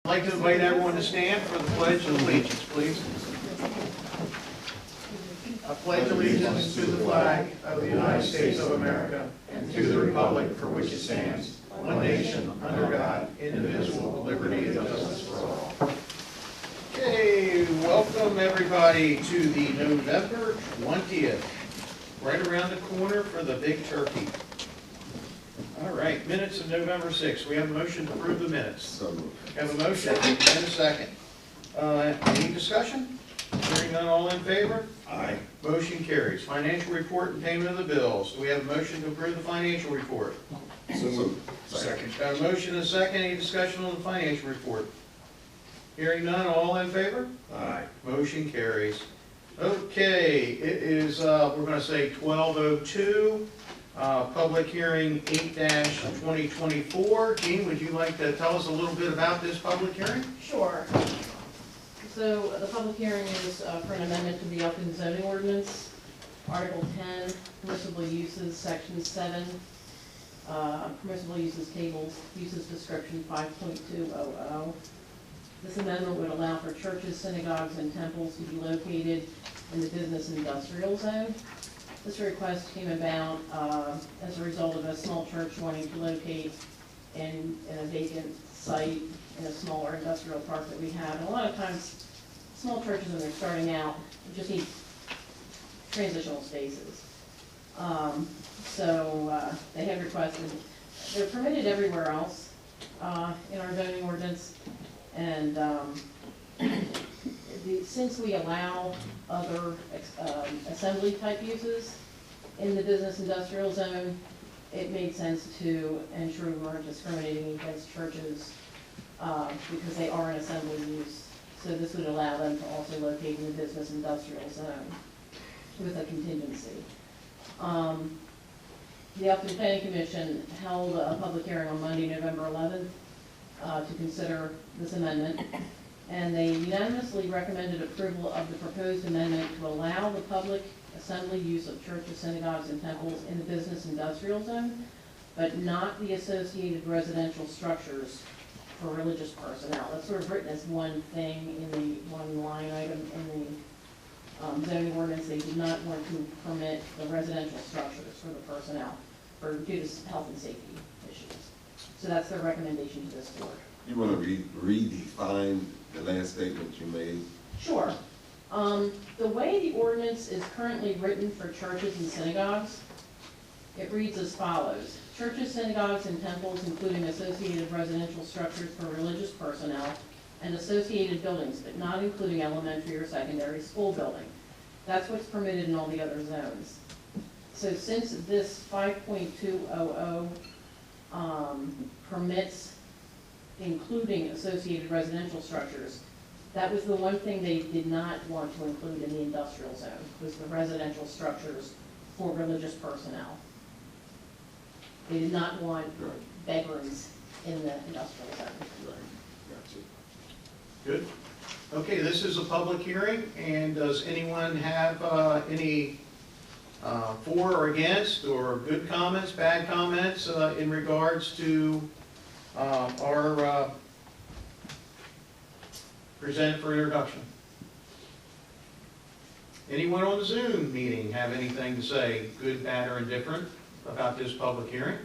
I'd like to invite everyone to stand for the Pledge of Allegiance, please. I pledge allegiance to the flag of the United States of America and to the republic for which it stands, one nation, under God, indivisible, with liberty and justice for all. Okay, welcome everybody to the November 20th, right around the corner for the big turkey. All right, minutes of November 6th. We have a motion to approve the minutes. So moved. Have a motion and a second. Any discussion? Hearing none, all in favor? Aye. Motion carries. Financial report and payment of the bills. Do we have a motion to approve the financial report? So moved. Second. Got a motion and a second. Any discussion on the financial report? Hearing none, all in favor? Aye. Motion carries. Okay, it is, we're going to say 12:02. Public hearing 8-2024. Jean, would you like to tell us a little bit about this public hearing? Sure. So the public hearing is for an amendment to the Elkton zoning ordinance, Article 10, permissible uses, Section 7, permissible uses tables, uses description 5.200. This amendment would allow for churches, synagogues, and temples to be located in the business industrial zone. This request came about as a result of a small church wanting to locate in a vacant site in a smaller industrial park that we have. And a lot of times, small churches, when they're starting out, just need transitional spaces. So they had requested, they're permitted everywhere else in our zoning ordinance. And since we allow other assembly type uses in the business industrial zone, it made sense to ensure we weren't discriminating against churches because they are an assembly use. So this would allow them to also locate in the business industrial zone with a contingency. The Elkton Planning Commission held a public hearing on Monday, November 11th to consider this amendment. And they unanimously recommended approval of the proposed amendment to allow the public assembly use of churches, synagogues, and temples in the business industrial zone, but not the associated residential structures for religious personnel. That's sort of written as one thing in the one line item in the zoning ordinance. They did not want to permit the residential structures for the personnel due to health and safety issues. So that's their recommendation to this board. You want to redefine the last statement you made? Sure. The way the ordinance is currently written for churches and synagogues, it reads as follows. Churches, synagogues, and temples, including associated residential structures for religious personnel and associated buildings, but not including elementary or secondary school building. That's what's permitted in all the other zones. So since this 5.200 permits including associated residential structures, that was the one thing they did not want to include in the industrial zone, was the residential structures for religious personnel. They did not want bedrooms in the industrial zone. Right. Gotcha. Good. Okay, this is a public hearing, and does anyone have any for or against, or good comments, bad comments in regards to our present for introduction? Anyone on the Zoom meeting have anything to say, good, bad, or indifferent, about this public hearing?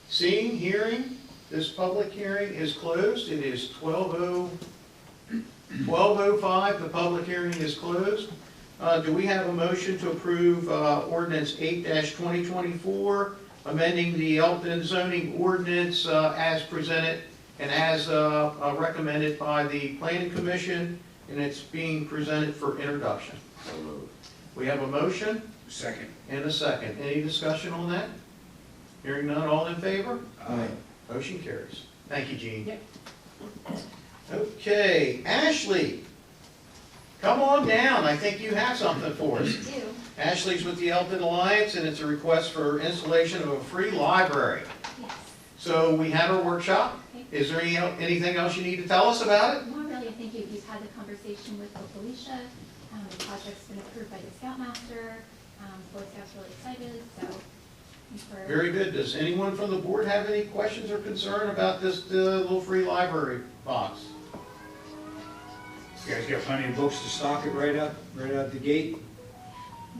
Seeing, hearing, this public hearing is closed. It is 12:05. The public hearing is closed. Do we have a motion to approve ordinance 8-2024, amending the Elkton zoning ordinance as presented and as recommended by the Planning Commission, and it's being presented for introduction? So moved. We have a motion Second. and a second. Any discussion on that? Hearing none, all in favor? Aye. Motion carries. Thank you, Jean. Yep. Okay, Ashley, come on down. I think you have something for us. I do. Ashley's with the Elkton Alliance, and it's a request for installation of a free library. Yes. So we had our workshop. Okay. Is there anything else you need to tell us about it? Not really. I think you've had the conversation with Felicia. The project's been approved by the Scoutmaster. Boy Scouts really excited. So for. Very good. Does anyone from the board have any questions or concern about this little free library box? You guys got plenty of books to stock it right out the gate?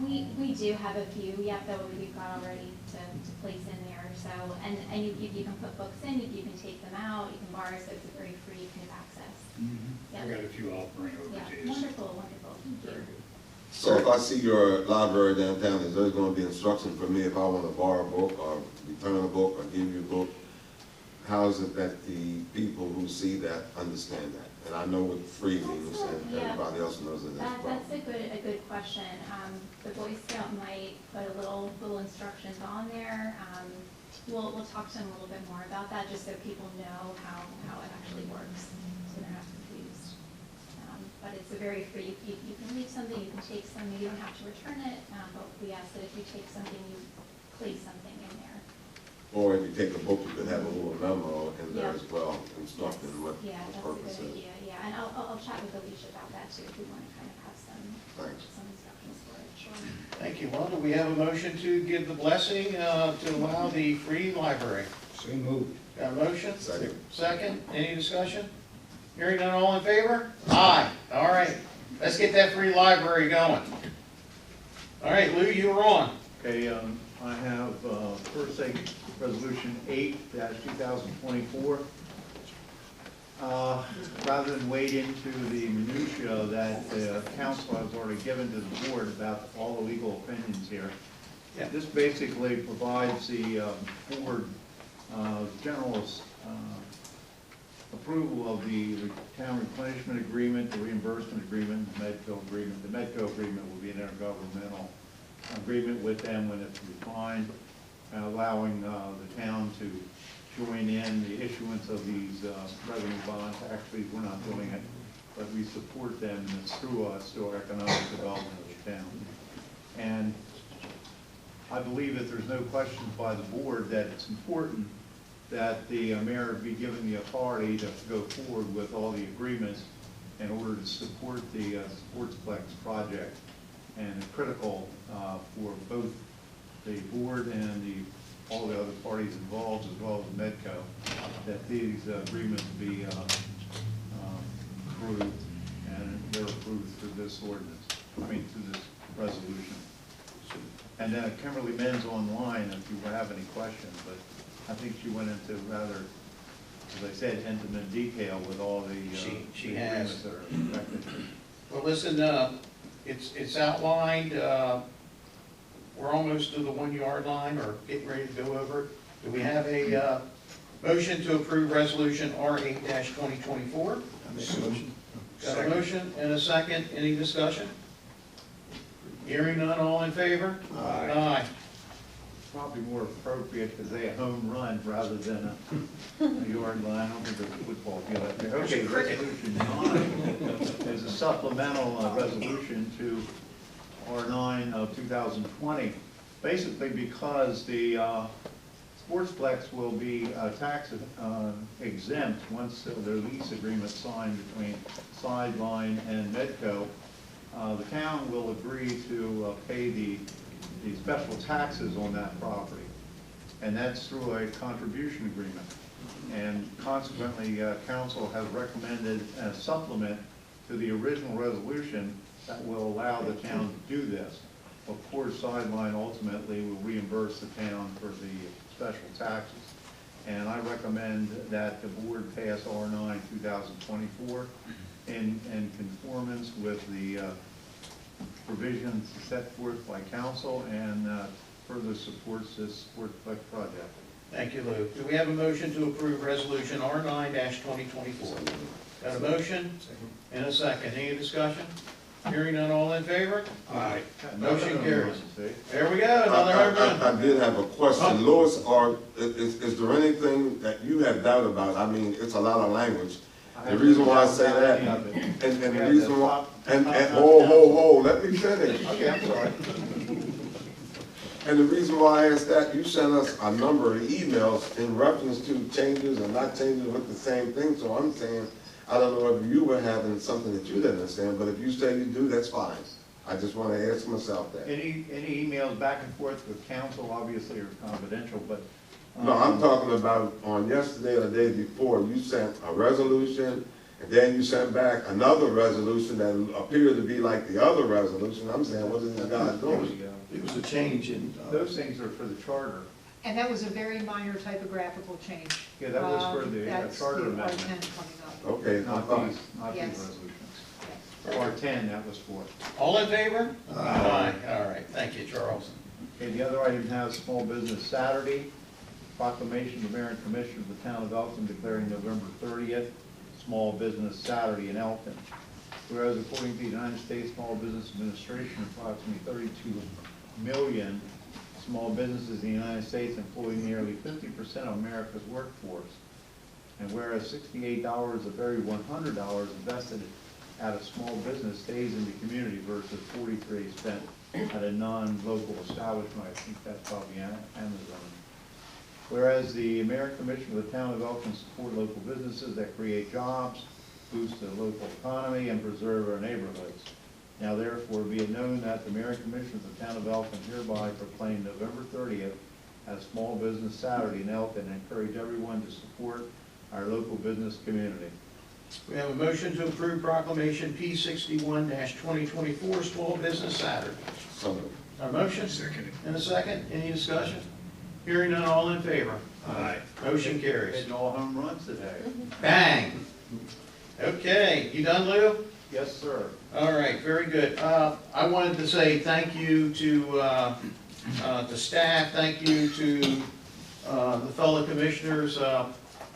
We do have a few, yeah, that we've got already to place in there, so, and you can put books in, you can take them out, you can borrow, so it's a very free kind of access. I got a few I'll bring over Yeah, to you. wonderful, wonderful, thank Very you. good. So if I see your library downtown, is there gonna be instruction for me if I wanna borrow a book or return a book or give you a book? How is it that the people who see that understand that? And I know what free means, and Yeah. everybody else knows it as well. That's a good question. The Boy Scout might put a little instructions on there. We'll talk to them a little bit more about that, just so people know how it actually works, so they're not confused. But it's a very free, you can leave something, you can take something, you don't have to return it, but we ask that if you take something, you place something in there. Or if you take a book, you could have a little memo in there Yeah. as well, instructing what Yeah, the that's purpose a good is. idea, yeah, and I'll chat with Alicia about that too, if we want to kind of have Thanks. some instructions for it, sure. Thank you. Well, do we have a motion to give the blessing to allow the free library? So moved. Got a motion? Second. Second, any discussion? Hearing none, all in favor? Aye. All right, let's get that free library going. All right, Lou, you were on. Okay, I have, first thing, Resolution 8-2024. Rather than wade into the minutia that the council has already given to the board about all the legal opinions here, Yeah. this basically provides the board general approval of the town replenishment agreement, the reimbursement agreement, the Medco agreement. The Medco agreement will be an intergovernmental agreement with them when it's defined, allowing the town to join in the issuance of these revenue bonds. Actually, we're not doing it, but we support them, and it's through us, through our economic development of the town. And I believe that there's no questions by the board that it's important that the mayor be given the authority to go forward with all the agreements in order to support the Sportsplex project. And it's critical for both the board and all the other parties involved, as well as Medco, that these agreements be approved, and they're approved through this ordinance, through this resolution. And then Kimberly Men's online if you have any questions, but I think she went into rather, as I said, intimate detail with all the She the has. agreements that are affected. Well, listen, it's outlined, we're almost to the 1 yard line, or getting ready to go over it. Do we have a motion to approve resolution R8-2024? Got a motion and a second, any discussion? Hearing none, all in favor? Aye. Probably more appropriate because they a home run rather than a yard line. I don't think there's a football field out there. Okay, resolution 9 is a supplemental resolution to R9 of 2020. Basically because the Sportsplex will be tax exempt once their lease agreement signed between Sideline and Medco. The town will agree to pay the special taxes on that property, and that's through a contribution agreement. And consequently, council has recommended a supplement to the original resolution that will allow the town to do this. Of course, Sideline ultimately will reimburse the town for the special taxes. And I recommend that the board pass R9 2024 in conformance with the provisions set forth by council, and further supports this Sportsplex project. Thank you, Lou. Do we have a motion to approve resolution R9-2024? Got a motion and a second, any discussion? Hearing none, all in favor? Aye. Motion carries. See? There we go, another home run. I did have a question. Louis, is there anything that you have doubt about? I mean, it's a lot of language. The reason why I say that, and the reason why, and let me finish. Okay, I'm sorry. And the reason why I asked that, you sent us a number of emails in reference to changes and not changes with the same thing, so I'm saying, I don't know if you were having something that you didn't understand, but if you say you do, that's fine. I just want to ask myself that. Any emails back and forth with council obviously are confidential, but. No, I'm talking about on yesterday or the day before, you sent a resolution, and then you sent back another resolution that appeared to be like the other resolution. I'm saying, what is this guy doing? It was a change in, Those things are for the charter. And that was a very minor typographical change. Yeah, that was for the That's charter the amendment. R10 coming up. Okay, I'm Not fine. not these Yes. resolutions. R10, that was for. all in favor? Aye. All right, thank you, Charles. Okay, the other item has Small Business Saturday, proclamation of the mayor and commissioner of the town of Elkton declaring November 30th, Small Business Saturday in Elkton. Whereas according to the United States Small Business Administration, approximately 32 million small businesses in the United States employ nearly 50% of America's workforce. And whereas $68 of every $100 invested at a small business stays in the community versus 43 spent at a non-local establishment. I think that's probably Amazon. Whereas the Mayor and Commissioner of the Town of Elkton support local businesses that create jobs, boost the local economy, and preserve our neighborhoods. Now therefore be it known that the Mayor and Commissioner of the Town of Elkton hereby proclaim November 30th as Small Business Saturday in Elkton and encourage everyone to support our local business community. We have a motion to approve proclamation P61-2024, Small Business Saturday. So moved. A motion? Second. And a second, any discussion? Hearing none, all in favor? Aye. Motion carries. Hitting all home runs today. Bang. Okay, you done, Lou? Yes, sir. All right, very good. I wanted to say thank you to the staff, thank you to the fellow commissioners.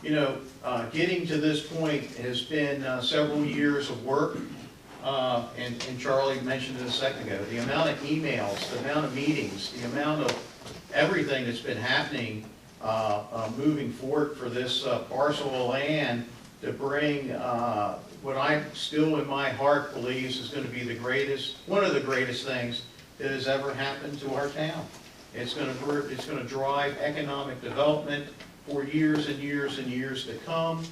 Getting to this point has been several years of work, and Charlie mentioned it a second ago. The amount of emails, the amount of meetings, the amount of everything that's been happening moving forward for this parcel of land to bring what I still in my heart believes is going to be one of the greatest things that has ever happened to our town. It's going to drive economic development for years and years and years to come.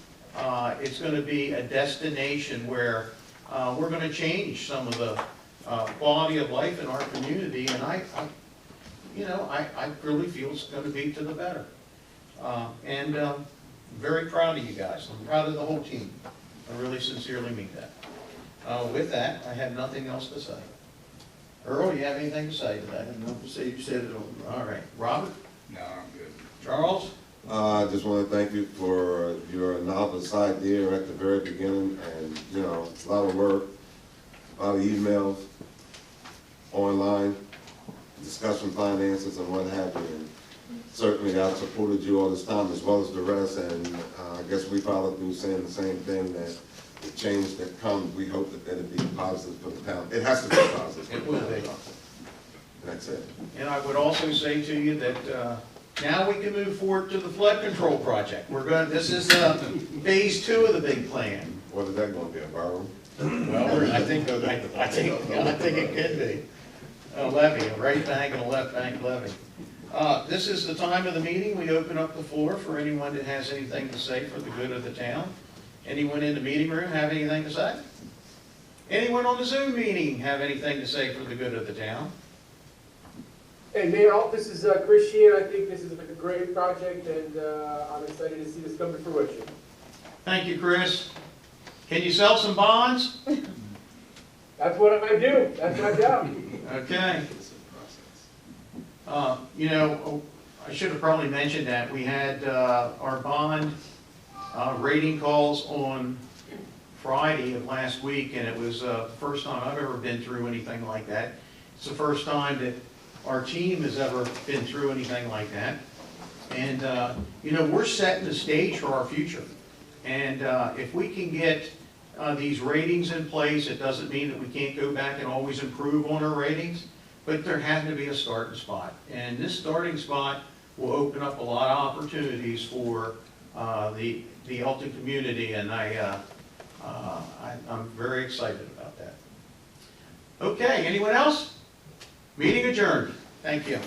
It's going to be a destination where we're going to change some of the quality of life in our community, and I really feel it's going to be to the better. And very proud of you guys. I'm proud of the whole team. I really sincerely mean that. With that, I have nothing else to say. Earl, you have anything to say today? Nothing to say, you said it all. All right. Robert? No, I'm good. Charles? I just want to thank you for your novice idea at the very beginning, and, a lot of work, a lot of emails, online, discussion finances and what have you. And certainly I've supported you all this time as well as the rest, and I guess we followed through saying the same thing, that the change that comes, we hope that it'll be positive for the town. It has to be positive. It will be. That's it. And I would also say to you that now we can move forward to the flood control project. This is phase 2 of the big plan. What is that going to be, a borrow? Well, I think it could be. A levy, a right bank and a left bank levy. This is the time of the meeting. We open up the floor for anyone that has anything to say for the good of the town. Anyone in the meeting room have anything to say? Anyone on the Zoom meeting have anything to say for the good of the town? Hey, Mayor, this is Chris Sheehan. I think this is a great project, and I'm excited to see this come to fruition. Thank you, Chris. Can you sell some bonds? That's what I do. That's my job. Okay. I should have probably mentioned that. We had our bond rating calls on Friday of last week, and it was the first time I've ever been through anything like that. It's the first time that our team has ever been through anything like that. And, we're setting the stage for our future. And if we can get these ratings in place, it doesn't mean that we can't go back and always improve on our ratings, but there has to be a starting spot. And this starting spot will open up a lot of opportunities for the Elkton community, and I'm very excited about that. Okay, anyone else? Meeting adjourned. Thank you.